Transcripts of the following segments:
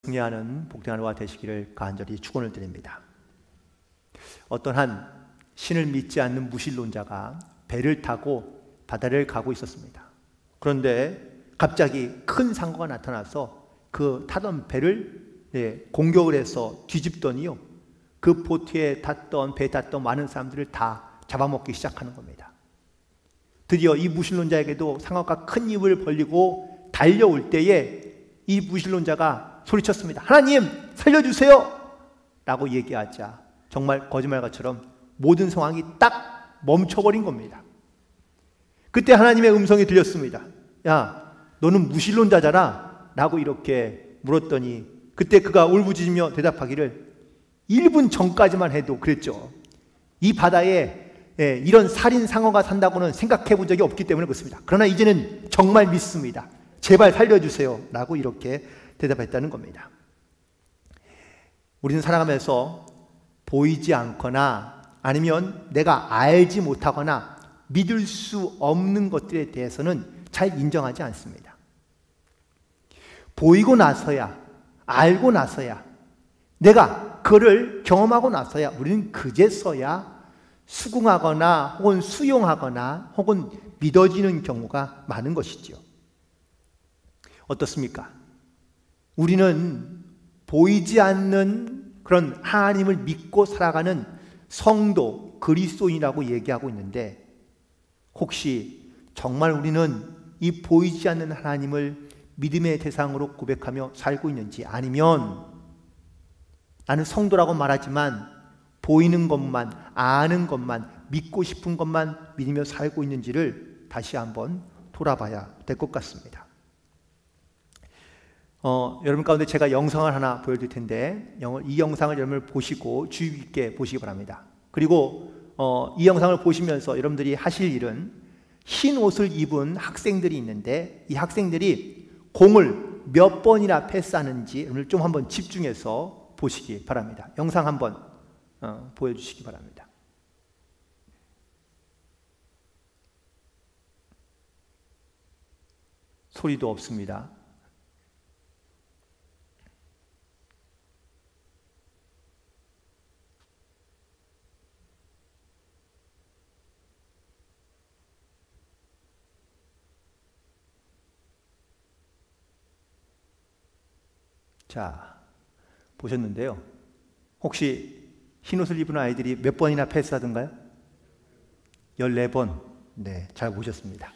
승리하는 복된 하루가 되시기를 간절히 축원을 드립니다. 어떤 한 신을 믿지 않는 무신론자가 배를 타고 바다를 가고 있었습니다. 그런데 갑자기 큰 상어가 나타나서 그 타던 배를 공격을 해서 뒤집더니요, 그 보트에 탔던, 배에 탔던 많은 사람들을 다 잡아먹기 시작하는 겁니다. 드디어 이 무신론자에게도 상어가 큰 입을 벌리고 달려올 때에 이 무신론자가 소리쳤습니다. 하나님 살려주세요! 라고 얘기하자 정말 거짓말같이처럼 모든 상황이 딱 멈춰버린 겁니다. 그때 하나님의 음성이 들렸습니다. 야, 너는 무신론자잖아? 라고 이렇게 물었더니 그때 그가 울부짖으며 대답하기를 1분 전까지만 해도 그랬죠. 이 바다에 이런 살인 상어가 산다고는 생각해 본 적이 없기 때문에 그렇습니다. 그러나 이제는 정말 믿습니다. 제발 살려주세요. 라고 이렇게 대답했다는 겁니다. 우리는 살아가면서 보이지 않거나 아니면 내가 알지 못하거나 믿을 수 없는 것들에 대해서는 잘 인정하지 않습니다. 보이고 나서야, 알고 나서야, 내가 그를 경험하고 나서야 우리는 그제서야 수긍하거나 혹은 수용하거나 혹은 믿어지는 경우가 많은 것이지요. 어떻습니까? 우리는 보이지 않는 그런 하나님을 믿고 살아가는 성도, 그리스도인이라고 얘기하고 있는데 혹시 정말 우리는 이 보이지 않는 하나님을 믿음의 대상으로 고백하며 살고 있는지, 아니면 나는 성도라고 말하지만 보이는 것만, 아는 것만, 믿고 싶은 것만 믿으며 살고 있는지를 다시 한번 돌아봐야 될 것 같습니다. 여러분 가운데 제가 영상을 하나 보여드릴 텐데 이 영상을 여러분 보시고 주의 깊게 보시기 바랍니다. 그리고 이 영상을 보시면서 여러분들이 하실 일은 흰 옷을 입은 학생들이 있는데 이 학생들이 공을 몇 번이나 패스하는지 여러분들 좀 한번 집중해서 보시기 바랍니다. 영상 한번 보여주시기 바랍니다. 소리도 없습니다. 자, 보셨는데요. 혹시 흰옷을 입은 아이들이 몇 번이나 패스하던가요? 14번. 네, 잘 보셨습니다.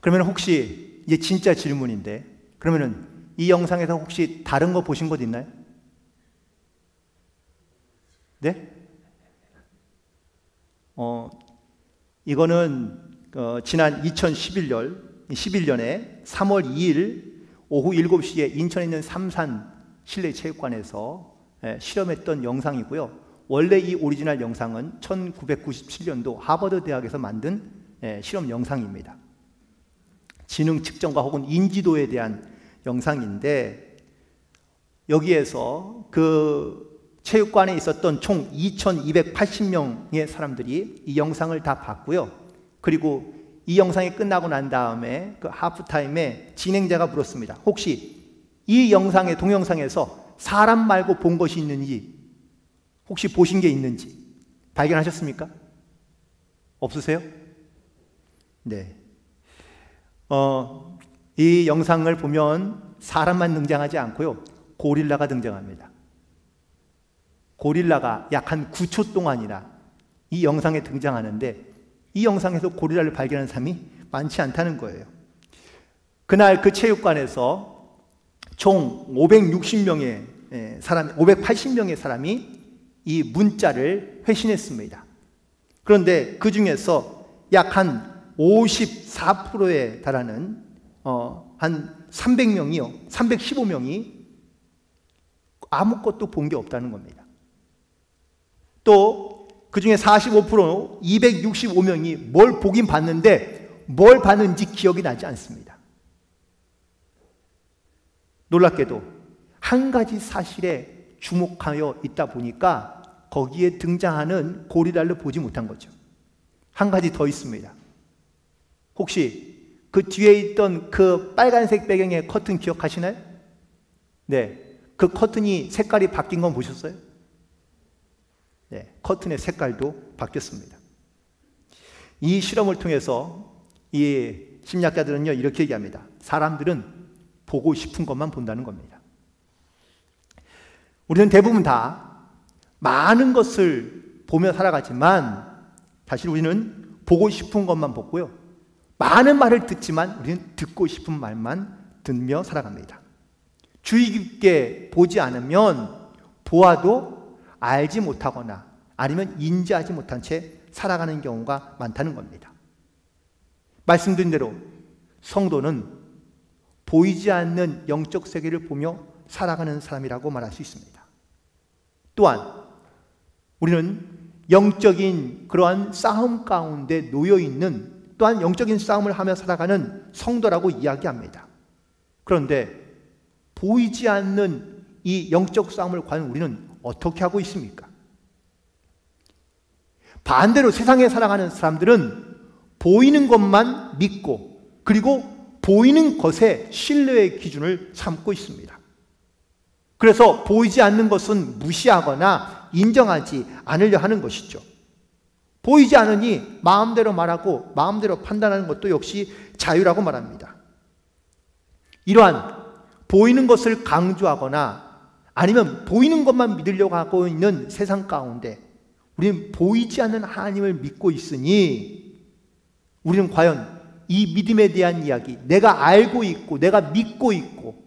그러면 혹시 이게 진짜 질문인데, 그러면은 이 영상에서 혹시 다른 거 보신 것 있나요? 네? 이거는 지난 2011년에 3월 2일 오후 7시에 인천에 있는 삼산 실내체육관에서 실험했던 영상이고요. 원래 이 오리지널 영상은 1997년도 하버드 대학에서 만든 실험 영상입니다. 지능 측정과 혹은 인지도에 대한 영상인데 여기에서 그 체육관에 있었던 총 2280명의 사람들이 이 영상을 다 봤고요. 그리고 이 영상이 끝나고 난 다음에 그 하프타임에 진행자가 물었습니다. 혹시 이 영상의 동영상에서 사람 말고 본 것이 있는지, 혹시 보신 게 있는지 발견하셨습니까? 없으세요? 네. 이 영상을 보면 사람만 등장하지 않고요. 고릴라가 등장합니다. 고릴라가 약 한 9초 동안이나 이 영상에 등장하는데 이 영상에서 고릴라를 발견한 사람이 많지 않다는 거예요. 그날 그 체육관에서 총 560명의 사람, 580명의 사람이 이 문자를 회신했습니다. 그런데 그 중에서 약 한 54%에 달하는 한 300명이요, 315명이 아무것도 본 게 없다는 겁니다. 또 그 중에 45%, 265명이 뭘 보긴 봤는데 뭘 봤는지 기억이 나지 않습니다. 놀랍게도 한 가지 사실에 주목하여 있다 보니까 거기에 등장하는 고릴라를 보지 못한 거죠. 한 가지 더 있습니다. 혹시 그 뒤에 있던 그 빨간색 배경의 커튼 기억하시나요? 네, 그 커튼이 색깔이 바뀐 건 보셨어요? 네, 커튼의 색깔도 바뀌었습니다. 이 실험을 통해서 이 심리학자들은요, 이렇게 얘기합니다. 사람들은 보고 싶은 것만 본다는 겁니다. 우리는 대부분 다 많은 것을 보며 살아가지만 사실 우리는 보고 싶은 것만 보고요, 많은 말을 듣지만 우리는 듣고 싶은 말만 듣며 살아갑니다. 주의 깊게 보지 않으면 보아도 알지 못하거나 아니면 인지하지 못한 채 살아가는 경우가 많다는 겁니다. 말씀드린 대로 성도는 보이지 않는 영적 세계를 보며 살아가는 사람이라고 말할 수 있습니다. 또한 우리는 영적인 그러한 싸움 가운데 놓여있는, 또한 영적인 싸움을 하며 살아가는 성도라고 이야기합니다. 그런데 보이지 않는 이 영적 싸움을 과연 우리는 어떻게 하고 있습니까? 반대로 세상에 살아가는 사람들은 보이는 것만 믿고 그리고 보이는 것에 신뢰의 기준을 삼고 있습니다. 그래서 보이지 않는 것은 무시하거나 인정하지 않으려 하는 것이죠. 보이지 않으니 마음대로 말하고 마음대로 판단하는 것도 역시 자유라고 말합니다. 이러한 보이는 것을 강조하거나 아니면 보이는 것만 믿으려고 하고 있는 세상 가운데 우리는 보이지 않는 하나님을 믿고 있으니 우리는 과연 이 믿음에 대한 이야기, 내가 알고 있고 내가 믿고 있고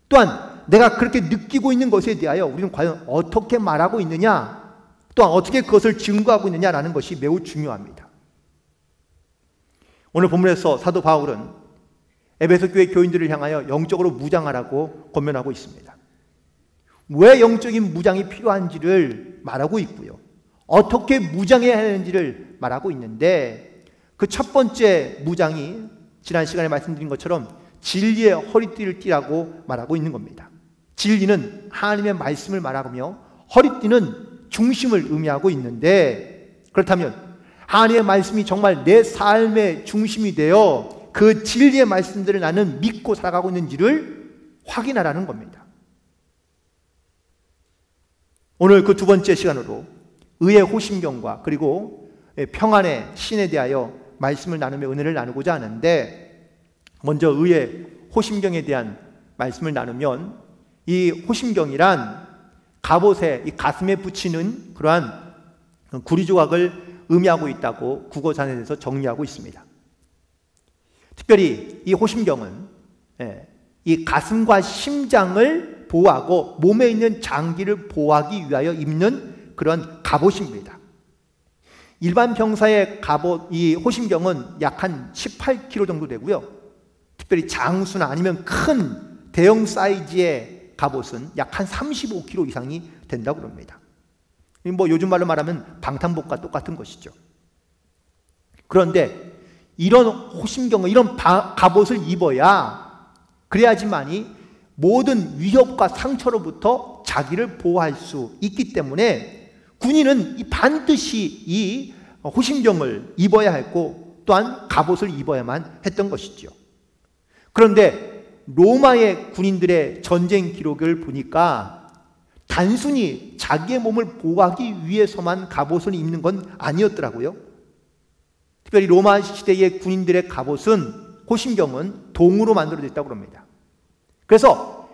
또한 내가 그렇게 느끼고 있는 것에 대하여 우리는 과연 어떻게 말하고 있느냐, 또한 어떻게 그것을 증거하고 있느냐라는 것이 매우 중요합니다. 오늘 본문에서 사도 바울은 에베소 교회 교인들을 향하여 영적으로 무장하라고 권면하고 있습니다. 왜 영적인 무장이 필요한지를 말하고 있고요, 어떻게 무장해야 하는지를 말하고 있는데, 그 첫 번째 무장이 지난 시간에 말씀드린 것처럼 진리의 허리띠를 띠라고 말하고 있는 겁니다. 진리는 하나님의 말씀을 말하며 허리띠는 중심을 의미하고 있는데, 그렇다면 하나님의 말씀이 정말 내 삶의 중심이 되어 그 진리의 말씀들을 나는 믿고 살아가고 있는지를 확인하라는 겁니다. 오늘 그 두 번째 시간으로 의의 호심경과 그리고 평안의 신에 대하여 말씀을 나누며 은혜를 나누고자 하는데, 먼저 의의 호심경에 대한 말씀을 나누면 이 호심경이란 갑옷에 이 가슴에 붙이는 그러한 구리 조각을 의미하고 있다고 국어사전에서 정리하고 있습니다. 특별히 이 호심경은 이 가슴과 심장을 보호하고 몸에 있는 장기를 보호하기 위하여 입는 그런 갑옷입니다. 일반 병사의 갑옷, 이 호심경은 약 한 18kg 정도 되고요, 특별히 장수나 아니면 큰 대형 사이즈의 갑옷은 약 한 35kg 이상이 된다고 합니다. 뭐 요즘 말로 말하면 방탄복과 똑같은 것이죠. 그런데 이런 호심경을, 이런 갑옷을 입어야 그래야지만이 모든 위협과 상처로부터 자기를 보호할 수 있기 때문에 군인은 반드시 이 호심경을 입어야 했고 또한 갑옷을 입어야만 했던 것이죠. 그런데 로마의 군인들의 전쟁 기록을 보니까 단순히 자기의 몸을 보호하기 위해서만 갑옷을 입는 건 아니었더라고요. 특별히 로마 시대의 군인들의 갑옷은, 호심경은 동으로 만들어졌다고 합니다. 그래서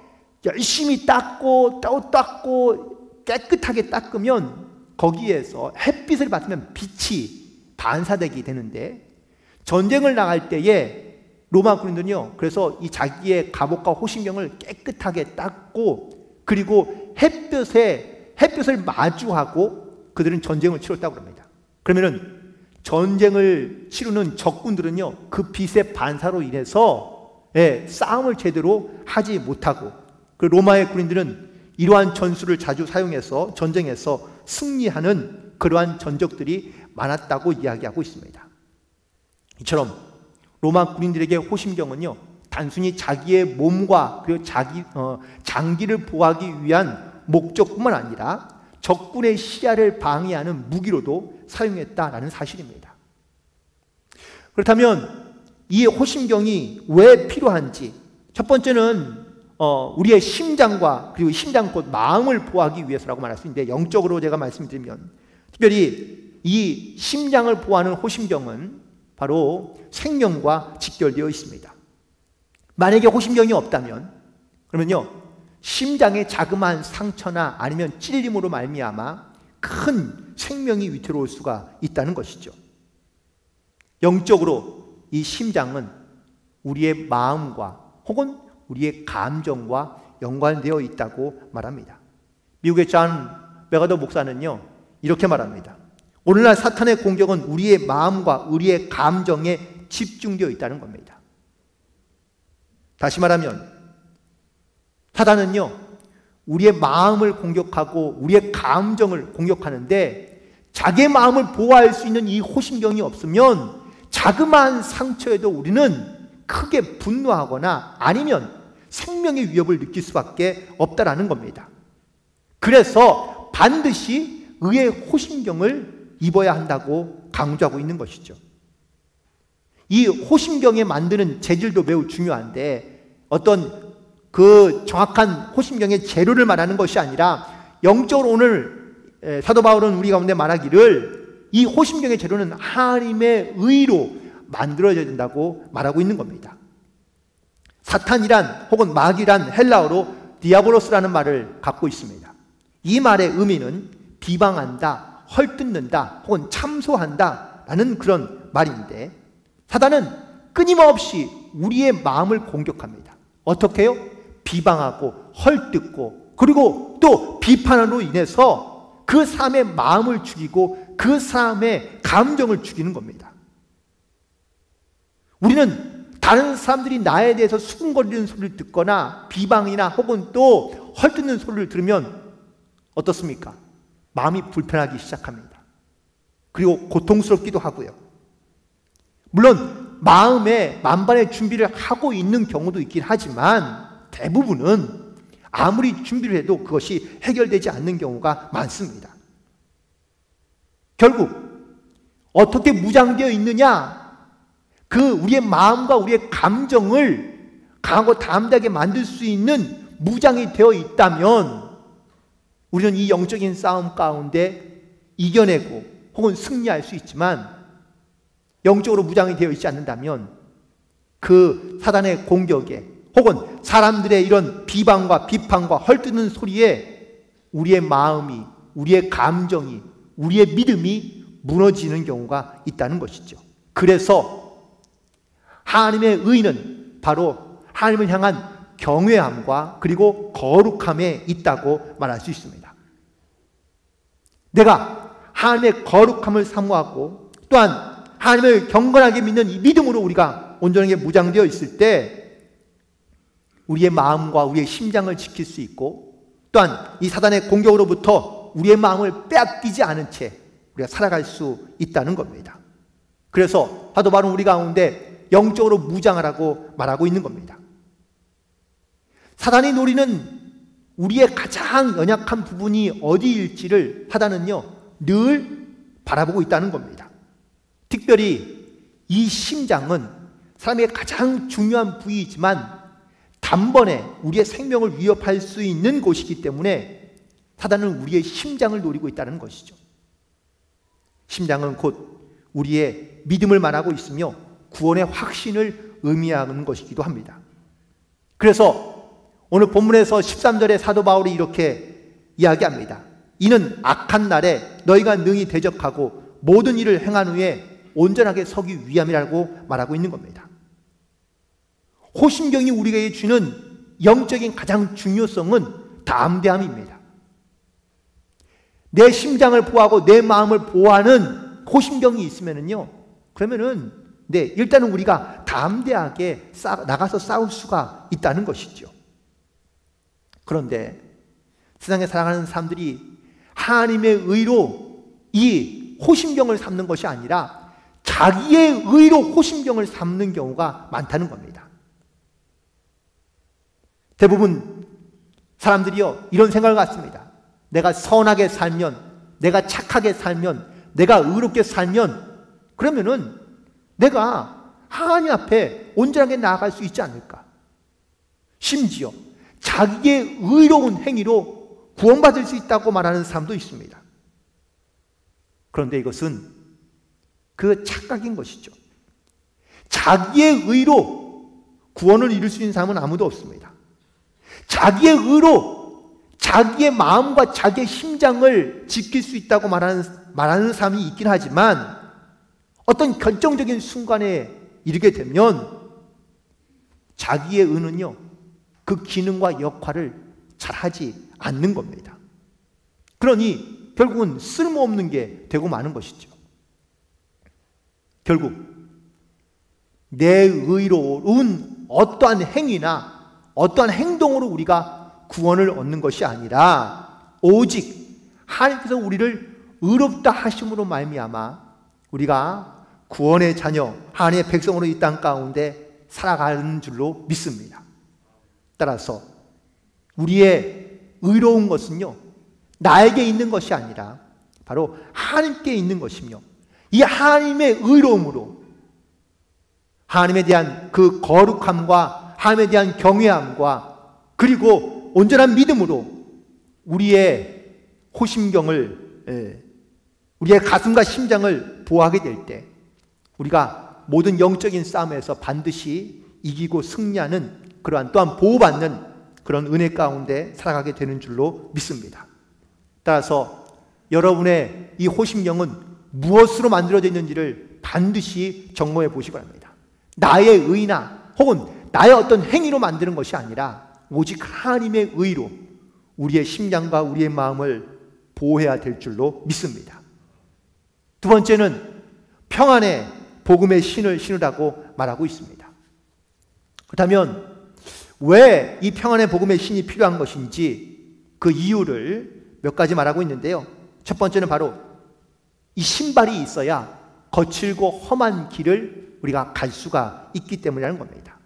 열심히 닦고 또 닦고 깨끗하게 닦으면 거기에서 햇빛을 받으면 빛이 반사되게 되는데, 전쟁을 나갈 때에 로마 군인들은요, 그래서 이 자기의 갑옷과 호심경을 깨끗하게 닦고 그리고 햇볕을 마주하고 그들은 전쟁을 치렀다고 합니다. 그러면은 전쟁을 치르는 적군들은요, 그 빛의 반사로 인해서 싸움을 제대로 하지 못하고, 그 로마의 군인들은 이러한 전술을 자주 사용해서 전쟁에서 승리하는 그러한 전적들이 많았다고 이야기하고 있습니다. 이처럼 로마 군인들에게 호심경은요, 단순히 자기의 몸과 그리고 장기를 보호하기 위한 목적뿐만 아니라 적군의 시야를 방해하는 무기로도 사용했다라는 사실입니다. 그렇다면 이 호심경이 왜 필요한지, 첫 번째는 우리의 심장과 그리고 심장 곧 마음을 보호하기 위해서라고 말할 수 있는데, 영적으로 제가 말씀드리면 특별히 이 심장을 보호하는 호심경은 바로 생명과 직결되어 있습니다. 만약에 호심경이 없다면, 그러면요 심장에 자그마한 상처나 아니면 찔림으로 말미암아 큰 생명이 위태로울 수가 있다는 것이죠. 영적으로 이 심장은 우리의 마음과 혹은 우리의 감정과 연관되어 있다고 말합니다. 미국의 존 메가더 목사는요 이렇게 말합니다. 오늘날 사탄의 공격은 우리의 마음과 우리의 감정에 집중되어 있다는 겁니다. 다시 말하면 사탄은요 우리의 마음을 공격하고 우리의 감정을 공격하는데, 자기의 마음을 보호할 수 있는 이 호심경이 없으면 자그마한 상처에도 우리는 크게 분노하거나 아니면 생명의 위협을 느낄 수밖에 없다라는 겁니다. 그래서 반드시 의의 호심경을 입어야 한다고 강조하고 있는 것이죠. 이 호심경에 만드는 재질도 매우 중요한데, 어떤 그 정확한 호심경의 재료를 말하는 것이 아니라 영적으로 오늘 사도 바울은 우리 가운데 말하기를 이 호심경의 재료는 하나님의 의로 만들어져야 된다고 말하고 있는 겁니다. 사탄이란 혹은 마귀란 헬라어로 디아볼로스라는 말을 갖고 있습니다. 이 말의 의미는 비방한다, 헐뜯는다 혹은 참소한다 라는 그런 말인데, 사탄은 끊임없이 우리의 마음을 공격합니다. 어떻게 해요? 비방하고 헐뜯고 그리고 또 비판으로 인해서 그 사람의 마음을 죽이고 그 사람의 감정을 죽이는 겁니다. 우리는 다른 사람들이 나에 대해서 수군거리는 소리를 듣거나 비방이나 혹은 또 헐뜯는 소리를 들으면 어떻습니까? 마음이 불편하기 시작합니다. 그리고 고통스럽기도 하고요. 물론 마음에 만반의 준비를 하고 있는 경우도 있긴 하지만 대부분은 아무리 준비를 해도 그것이 해결되지 않는 경우가 많습니다. 결국 어떻게 무장되어 있느냐? 그 우리의 마음과 우리의 감정을 강하고 담대하게 만들 수 있는 무장이 되어 있다면 우리는 이 영적인 싸움 가운데 이겨내고 혹은 승리할 수 있지만, 영적으로 무장이 되어 있지 않는다면 그 사단의 공격에 혹은 사람들의 이런 비방과 비판과 헐뜯는 소리에 우리의 마음이, 우리의 감정이, 우리의 믿음이 무너지는 경우가 있다는 것이죠. 그래서 하나님의 의는 바로 하나님을 향한 경외함과 그리고 거룩함에 있다고 말할 수 있습니다. 내가 하나님의 거룩함을 사모하고 또한 하나님을 경건하게 믿는 이 믿음으로 우리가 온전하게 무장되어 있을 때 우리의 마음과 우리의 심장을 지킬 수 있고, 또한 이 사단의 공격으로부터 우리의 마음을 빼앗기지 않은 채 우리가 살아갈 수 있다는 겁니다. 그래서 사도 바울은 우리 가운데 영적으로 무장하라고 말하고 있는 겁니다. 사단이 노리는 우리의 가장 연약한 부분이 어디일지를 사단은요 늘 바라보고 있다는 겁니다. 특별히 이 심장은 사람의 가장 중요한 부위이지만 단번에 우리의 생명을 위협할 수 있는 곳이기 때문에 사단은 우리의 심장을 노리고 있다는 것이죠. 심장은 곧 우리의 믿음을 말하고 있으며 구원의 확신을 의미하는 것이기도 합니다. 그래서 오늘 본문에서 13절에 사도 바울이 이렇게 이야기합니다. 이는 악한 날에 너희가 능히 대적하고 모든 일을 행한 후에 온전하게 서기 위함이라고 말하고 있는 겁니다. 호심경이 우리에게 주는 영적인 가장 중요성은 담대함입니다. 내 심장을 보호하고 내 마음을 보호하는 호심경이 있으면은요, 그러면은 일단은 우리가 담대하게 나가서 싸울 수가 있다는 것이죠. 그런데 세상에 살아가는 사람들이 하나님의 의로 이 호심경을 삼는 것이 아니라 자기의 의로 호심경을 삼는 경우가 많다는 겁니다. 대부분 사람들이요 이런 생각을 갖습니다. 내가 선하게 살면, 내가 착하게 살면, 내가 의롭게 살면 그러면은 내가 하나님 앞에 온전하게 나아갈 수 있지 않을까? 심지어 자기의 의로운 행위로 구원받을 수 있다고 말하는 사람도 있습니다. 그런데 이것은 그 착각인 것이죠. 자기의 의로 구원을 이룰 수 있는 사람은 아무도 없습니다. 자기의 의로 자기의 마음과 자기의 심장을 지킬 수 있다고 말하는 사람이 있긴 하지만 어떤 결정적인 순간에 이르게 되면 자기의 의는요, 그 기능과 역할을 잘하지 않는 겁니다. 그러니 결국은 쓸모없는 게 되고 마는 것이죠. 결국 내 의로운 어떠한 행위나 어떠한 행동으로 우리가 구원을 얻는 것이 아니라 오직 하나님께서 우리를 의롭다 하심으로 말미암아 우리가 구원의 자녀, 하나님의 백성으로 이 땅 가운데 살아가는 줄로 믿습니다. 따라서 우리의 의로운 것은요, 나에게 있는 것이 아니라 바로 하나님께 있는 것이며, 이 하나님의 의로움으로 하나님에 대한 그 거룩함과 하나님에 대한 경외함과 그리고 온전한 믿음으로 우리의 호심경을, 우리의 가슴과 심장을 보호하게 될 때 우리가 모든 영적인 싸움에서 반드시 이기고 승리하는 그러한 또한 보호받는 그런 은혜 가운데 살아가게 되는 줄로 믿습니다. 따라서 여러분의 이 호심경은 무엇으로 만들어져 있는지를 반드시 점검해 보시기 바랍니다. 나의 의나 혹은 나의 어떤 행위로 만드는 것이 아니라 오직 하나님의 의로 우리의 심장과 우리의 마음을 보호해야 될 줄로 믿습니다. 두 번째는 평안의 복음의 신을 신으라고 말하고 있습니다. 그렇다면 왜 이 평안의 복음의 신이 필요한 것인지 그 이유를 몇 가지 말하고 있는데요. 첫 번째는 바로 이 신발이 있어야 거칠고 험한 길을 우리가 갈 수가 있기 때문이라는 겁니다.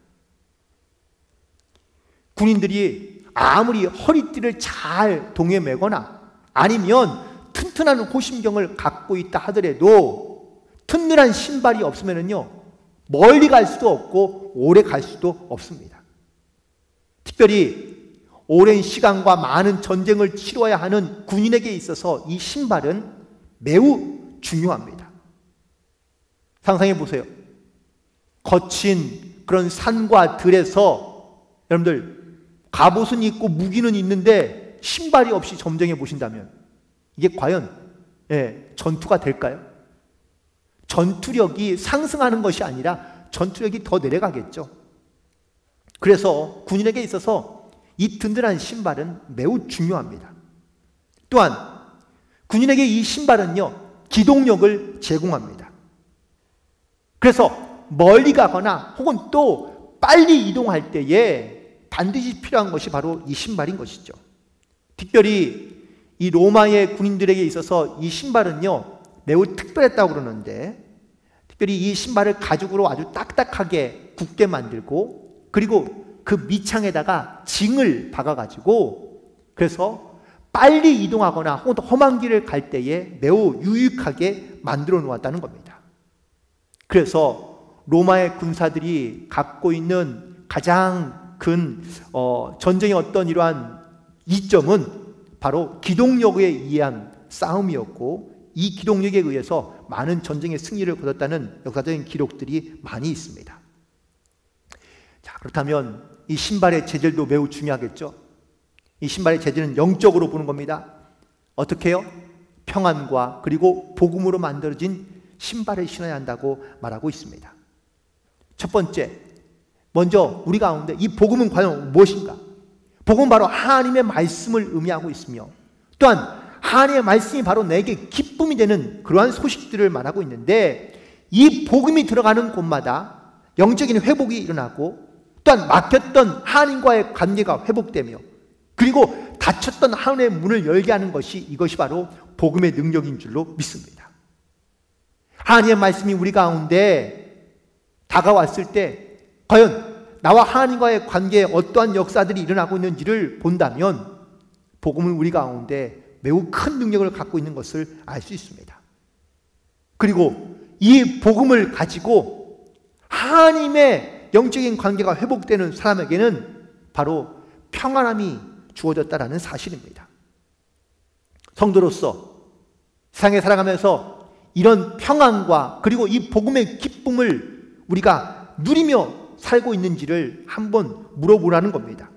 군인들이 아무리 허리띠를 잘 동에 매거나 아니면 튼튼한 호심경을 갖고 있다 하더라도 튼튼한 신발이 없으면요 멀리 갈 수도 없고 오래 갈 수도 없습니다. 특별히 오랜 시간과 많은 전쟁을 치러야 하는 군인에게 있어서 이 신발은 매우 중요합니다. 상상해 보세요. 거친 그런 산과 들에서 여러분들 갑옷은 있고 무기는 있는데 신발이 없이 점령해 보신다면 이게 과연 전투가 될까요? 전투력이 상승하는 것이 아니라 전투력이 더 내려가겠죠. 그래서 군인에게 있어서 이 든든한 신발은 매우 중요합니다. 또한 군인에게 이 신발은요 기동력을 제공합니다. 그래서 멀리 가거나 혹은 또 빨리 이동할 때에 반드시 필요한 것이 바로 이 신발인 것이죠. 특별히 이 로마의 군인들에게 있어서 이 신발은요 매우 특별했다고 그러는데, 특별히 이 신발을 가죽으로 아주 딱딱하게 굳게 만들고 그리고 그 밑창에다가 징을 박아가지고 그래서 빨리 이동하거나 혹은 험한 길을 갈 때에 매우 유익하게 만들어 놓았다는 겁니다. 그래서 로마의 군사들이 갖고 있는 가장 큰 전쟁의 어떤 이러한 이점은 바로 기동력에 의한 싸움이었고, 이 기동력에 의해서 많은 전쟁의 승리를 거뒀다는 역사적인 기록들이 많이 있습니다. 자, 그렇다면 이 신발의 재질도 매우 중요하겠죠. 이 신발의 재질은 영적으로 보는 겁니다. 어떻게 해요? 평안과 그리고 복음으로 만들어진 신발을 신어야 한다고 말하고 있습니다. 첫 번째, 먼저 우리 가운데 이 복음은 과연 무엇인가? 복음은 바로 하나님의 말씀을 의미하고 있으며, 또한 하나님의 말씀이 바로 내게 기쁨이 되는 그러한 소식들을 말하고 있는데, 이 복음이 들어가는 곳마다 영적인 회복이 일어나고, 또한 막혔던 하나님과의 관계가 회복되며, 그리고 닫혔던 하나님의 문을 열게 하는 것이, 이것이 바로 복음의 능력인 줄로 믿습니다. 하나님의 말씀이 우리 가운데 다가왔을 때 과연 나와 하나님과의 관계에 어떠한 역사들이 일어나고 있는지를 본다면 복음은 우리 가운데 매우 큰 능력을 갖고 있는 것을 알 수 있습니다. 그리고 이 복음을 가지고 하나님의 영적인 관계가 회복되는 사람에게는 바로 평안함이 주어졌다라는 사실입니다. 성도로서 세상에 살아가면서 이런 평안과 그리고 이 복음의 기쁨을 우리가 누리며 살고 있는지를 한번 물어보라는 겁니다.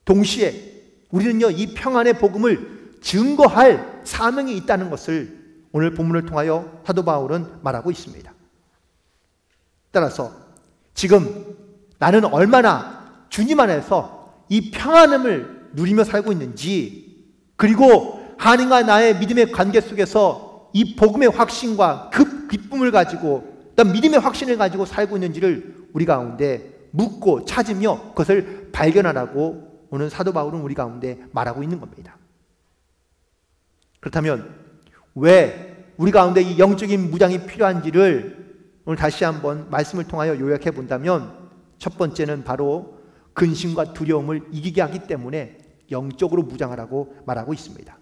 동시에 우리는요, 이 평안의 복음을 증거할 사명이 있다는 것을 오늘 본문을 통하여 사도 바울은 말하고 있습니다. 따라서 지금 나는 얼마나 주님 안에서 이 평안함을 누리며 살고 있는지, 그리고 하나님과 나의 믿음의 관계 속에서 이 복음의 확신과 그 기쁨을 가지고 어떤 믿음의 확신을 가지고 살고 있는지를 우리 가운데 묻고 찾으며 그것을 발견하라고 오늘 사도 바울은 우리 가운데 말하고 있는 겁니다. 그렇다면 왜 우리 가운데 이 영적인 무장이 필요한지를 오늘 다시 한번 말씀을 통하여 요약해 본다면, 첫 번째는 바로 근심과 두려움을 이기게 하기 때문에 영적으로 무장하라고 말하고 있습니다.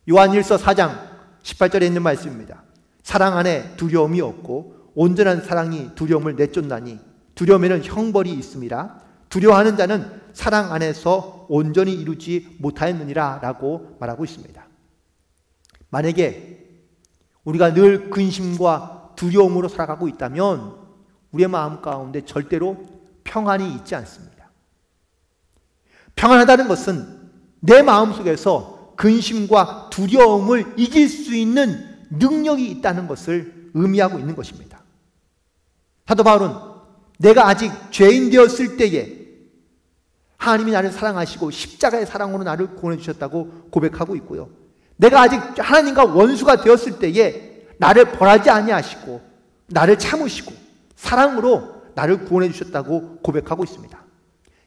요한일서 4장 18절에 있는 말씀입니다. 사랑 안에 두려움이 없고 온전한 사랑이 두려움을 내쫓나니 두려움에는 형벌이 있음이라. 두려워하는 자는 사랑 안에서 온전히 이루지 못하였느니라 라고 말하고 있습니다. 만약에 우리가 늘 근심과 두려움으로 살아가고 있다면 우리의 마음 가운데 절대로 평안이 있지 않습니다. 평안하다는 것은 내 마음속에서 근심과 두려움을 이길 수 있는 능력이 있다는 것을 의미하고 있는 것입니다. 사도 바울은 내가 아직 죄인 되었을 때에 하나님이 나를 사랑하시고 십자가의 사랑으로 나를 구원해 주셨다고 고백하고 있고요. 내가 아직 하나님과 원수가 되었을 때에 나를 벌하지 아니하시고 나를 참으시고 사랑으로 나를 구원해 주셨다고 고백하고 있습니다.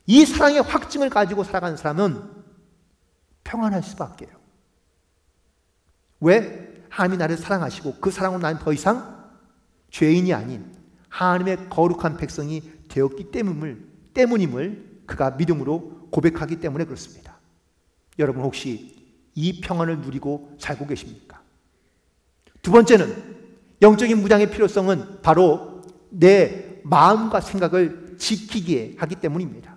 이 사랑의 확증을 가지고 살아가는 사람은 평안할 수밖에요. 왜? 하나님이 나를 사랑하시고 그 사랑으로 나는 더 이상 죄인이 아닌 하나님의 거룩한 백성이 되었기 때문임을 그가 믿음으로 고백하기 때문에 그렇습니다. 여러분 혹시 이 평안을 누리고 살고 계십니까? 두 번째는 영적인 무장의 필요성은 바로 내 마음과 생각을 지키게 하기 때문입니다.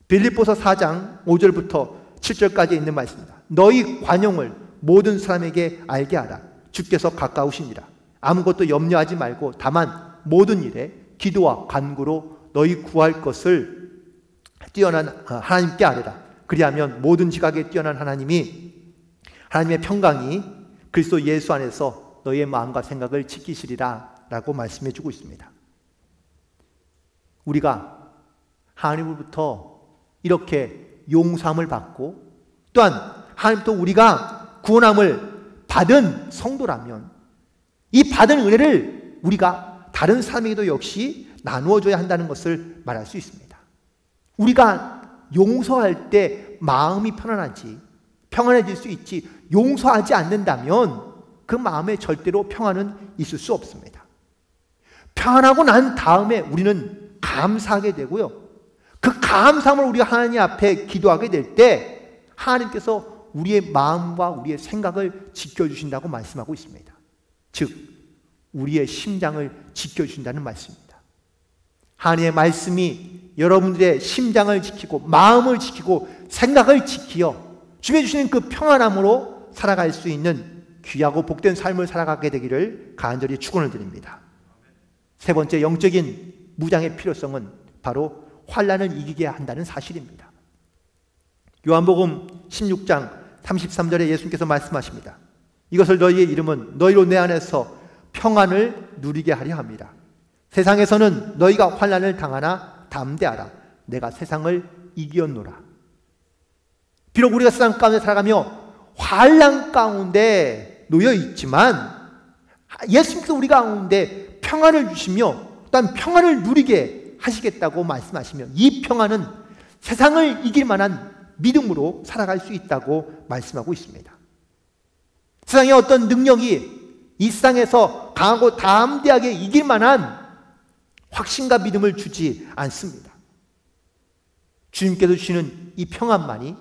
빌립보서 4장 5절부터 7절까지 있는 말씀입니다. 너희 관용을 모든 사람에게 알게 하라. 주께서 가까우시니라. 아무것도 염려하지 말고 다만 모든 일에 기도와 간구로 너희 구할 것을 뛰어난 하나님께 아뢰라. 그리하면 모든 지각에 뛰어난 하나님의 평강이 그리스도 예수 안에서 너희의 마음과 생각을 지키시리라 라고 말씀해 주고 있습니다. 우리가 하나님으로부터 이렇게 용서함을 받고 또한 하나님부터 우리가 구원함을 받은 성도라면 이 받은 은혜를 우리가 다른 사람에게도 역시 나누어줘야 한다는 것을 말할 수 있습니다. 우리가 용서할 때 마음이 평안해질 수 있지, 용서하지 않는다면 그 마음에 절대로 평안은 있을 수 없습니다. 평안하고 난 다음에 우리는 감사하게 되고요. 그 감사함을 우리가 하나님 앞에 기도하게 될 때 하나님께서 우리의 마음과 우리의 생각을 지켜주신다고 말씀하고 있습니다. 즉 우리의 심장을 지켜주신다는 말씀입니다. 하나님의 말씀이 여러분들의 심장을 지키고 마음을 지키고 생각을 지키어 주님이 주시는 그 평안함으로 살아갈 수 있는 귀하고 복된 삶을 살아가게 되기를 간절히 축원을 드립니다. 세 번째 영적인 무장의 필요성은 바로 환난을 이기게 한다는 사실입니다. 요한복음 16장 33절에 예수님께서 말씀하십니다. 이것을 너희의 이름은 너희로 내 안에서 평안을 누리게 하려 합니다. 세상에서는 너희가 환난을 당하나 담대하라. 내가 세상을 이기었노라. 비록 우리가 세상 가운데 살아가며 환난 가운데 놓여 있지만 예수님께서 우리 가운데 평안을 주시며 또한 평안을 누리게 하시겠다고 말씀하시며 이 평안은 세상을 이길 만한 믿음으로 살아갈 수 있다고 말씀하고 있습니다. 세상의 어떤 능력이 이 세상에서 강하고 담대하게 이길 만한 확신과 믿음을 주지 않습니다. 주님께서 주시는 이 평안만이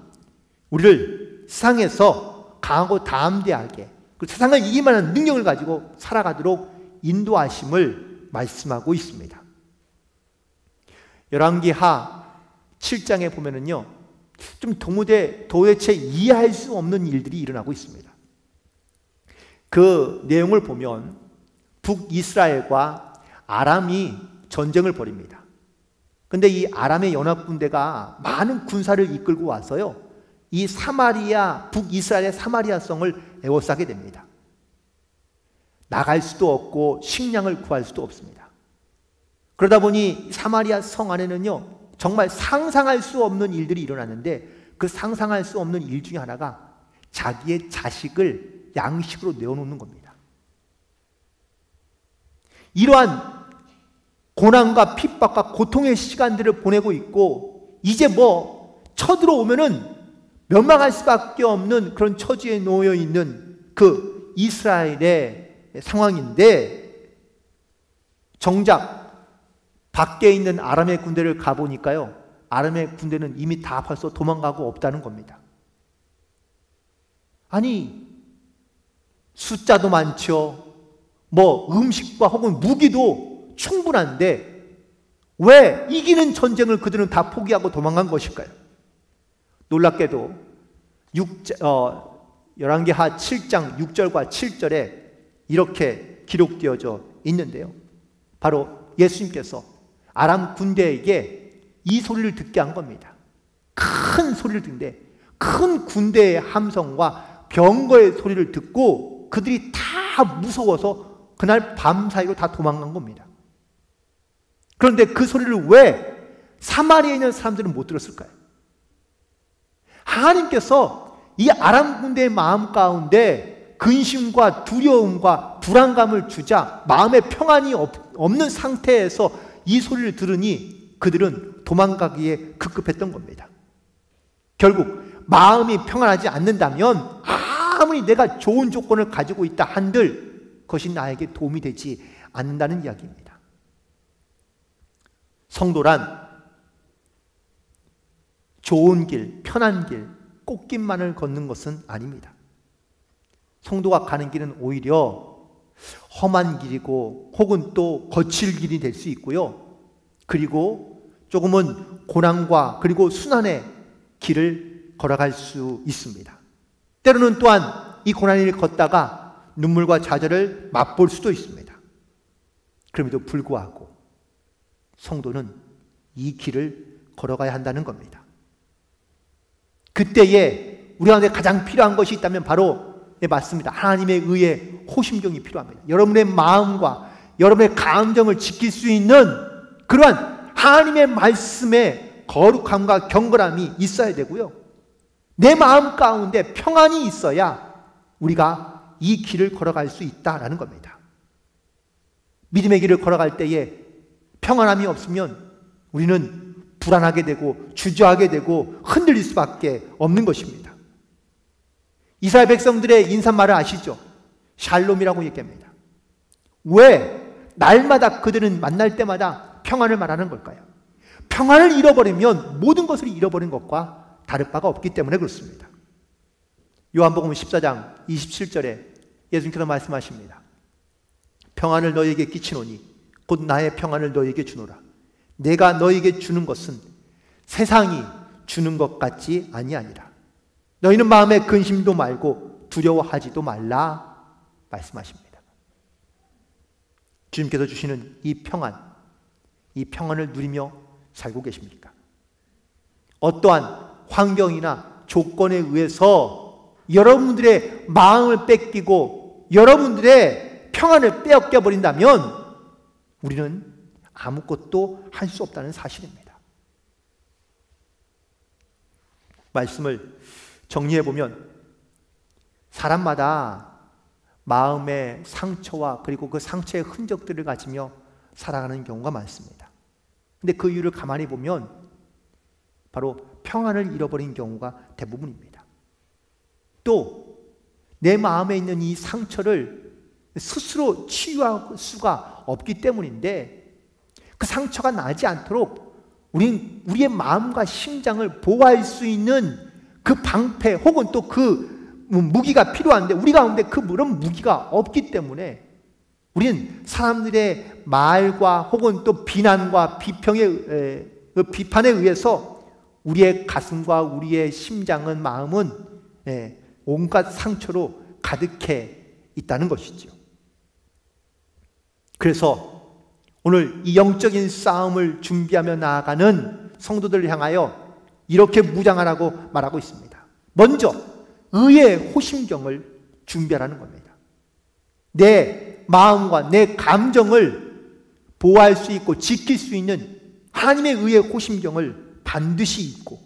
우리를 세상에서 강하고 담대하게 그 세상을 이길 만한 능력을 가지고 살아가도록 인도하심을 말씀하고 있습니다. 열왕기하 7장에 보면은요, 좀 도대체 이해할 수 없는 일들이 일어나고 있습니다. 그 내용을 보면 북이스라엘과 아람이 전쟁을 벌입니다. 근데 이 아람의 연합군대가 많은 군사를 이끌고 와서요, 이 북이스라엘의 사마리아 성을 에워싸게 됩니다. 나갈 수도 없고 식량을 구할 수도 없습니다. 그러다 보니 사마리아 성 안에는요, 정말 상상할 수 없는 일들이 일어나는데, 그 상상할 수 없는 일 중에 하나가 자기의 자식을 양식으로 내어놓는 겁니다. 이러한 고난과 핍박과 고통의 시간들을 보내고 있고, 이제 쳐들어오면은 멸망할 수밖에 없는 그런 처지에 놓여 있는 그 이스라엘의 상황인데, 정작 밖에 있는 아람의 군대를 가보니까요, 아람의 군대는 이미 다 벌써 도망가고 없다는 겁니다. 아니, 숫자도 많죠. 음식과 혹은 무기도 충분한데 왜 이기는 전쟁을 그들은 다 포기하고 도망간 것일까요? 놀랍게도 열왕기하 7장 6절과 7절에 이렇게 기록되어져 있는데요, 바로 예수님께서 아람 군대에게 이 소리를 듣게 한 겁니다. 큰 소리를 듣는데, 큰 군대의 함성과 병거의 소리를 듣고 그들이 다 무서워서 그날 밤 사이로 다 도망간 겁니다. 그런데 그 소리를 왜 사마리아에 있는 사람들은 못 들었을까요? 하나님께서 이 아람 군대의 마음 가운데 근심과 두려움과 불안감을 주자 마음에 평안이 없는 상태에서 이 소리를 들으니 그들은 도망가기에 급급했던 겁니다. 결국 마음이 평안하지 않는다면 아무리 내가 좋은 조건을 가지고 있다 한들 그것이 나에게 도움이 되지 않는다는 이야기입니다. 성도란 좋은 길, 편한 길, 꽃길만을 걷는 것은 아닙니다. 성도가 가는 길은 오히려 험한 길이고 혹은 또 거칠 길이 될 수 있고요, 그리고 조금은 고난과 그리고 순환의 길을 걸어갈 수 있습니다. 때로는 또한 이 고난을 걷다가 눈물과 좌절을 맛볼 수도 있습니다. 그럼에도 불구하고 성도는 이 길을 걸어가야 한다는 겁니다. 그때에 우리 가운데 가장 필요한 것이 있다면 바로 맞습니다. 하나님의 의의 호심경이 필요합니다. 여러분의 마음과 여러분의 감정을 지킬 수 있는 그러한 하나님의 말씀의 거룩함과 경건함이 있어야 되고요, 내 마음 가운데 평안이 있어야 우리가 이 길을 걸어갈 수 있다라는 겁니다. 믿음의 길을 걸어갈 때에 평안함이 없으면 우리는 불안하게 되고 주저하게 되고 흔들릴 수밖에 없는 것입니다. 이스라엘 백성들의 인사말을 아시죠? 샬롬이라고 얘기합니다. 왜 날마다 그들은 만날 때마다 평안을 말하는 걸까요? 평안을 잃어버리면 모든 것을 잃어버린 것과 다를 바가 없기 때문에 그렇습니다. 요한복음 14장 27절에 예수님께서 말씀하십니다. 평안을 너희에게 끼치노니 곧 나의 평안을 너희에게 주노라. 내가 너희에게 주는 것은 세상이 주는 것 같지 아니하니라. 너희는 마음에 근심도 말고 두려워하지도 말라 말씀하십니다. 주님께서 주시는 이 평안을 누리며 살고 계십니까? 어떠한 환경이나 조건에 의해서 여러분들의 마음을 뺏기고 여러분들의 평안을 빼앗겨 버린다면 우리는 아무것도 할 수 없다는 사실입니다. 말씀을 정리해 보면 사람마다 마음의 상처와 그리고 그 상처의 흔적들을 가지며 살아가는 경우가 많습니다. 근데 그 이유를 가만히 보면 바로 평안을 잃어버린 경우가 대부분입니다. 또 내 마음에 있는 이 상처를 스스로 치유할 수가 없기 때문인데, 그 상처가 나지 않도록 우리의 마음과 심장을 보호할 수 있는 그 방패 혹은 또 그 무기가 필요한데 우리 가운데 그런 무기가 없기 때문에 우리는 사람들의 말과 혹은 또 비난과 비판에 의해서 우리의 가슴과 우리의 심장은, 마음은 온갖 상처로 가득해 있다는 것이죠. 그래서 오늘 이 영적인 싸움을 준비하며 나아가는 성도들을 향하여 이렇게 무장하라고 말하고 있습니다. 먼저 의의 호심경을 준비하라는 겁니다. 내 마음과 내 감정을 보호할 수 있고 지킬 수 있는 하나님의 의의 호심경을 반드시 입고,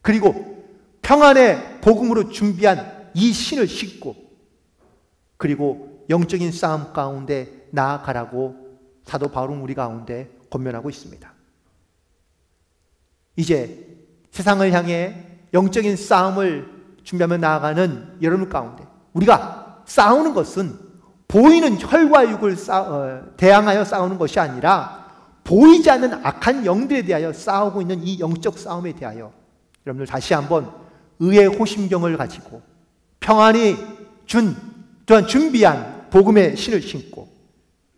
그리고 평안의 복음으로 준비한 이 신을 신고, 그리고 영적인 싸움 가운데 나아가라고 사도 바울은 우리 가운데 권면하고 있습니다. 이제 세상을 향해 영적인 싸움을 준비하며 나아가는 여러분 가운데 우리가 싸우는 것은 보이는 혈과 육을 대항하여 싸우는 것이 아니라 보이지 않는 악한 영들에 대하여 싸우고 있는 이 영적 싸움에 대하여 여러분들 다시 한번 의의 호심경을 가지고 평안이 또한 준비한 복음의 신을 신고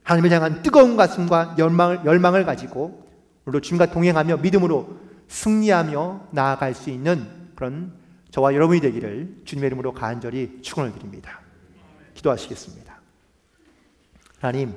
하나님을 향한 뜨거운 가슴과 열망을 가지고 오늘도 주님과 동행하며 믿음으로 승리하며 나아갈 수 있는 그런 저와 여러분이 되기를 주님의 이름으로 간절히 축원을 드립니다. 기도하시겠습니다. 하나님,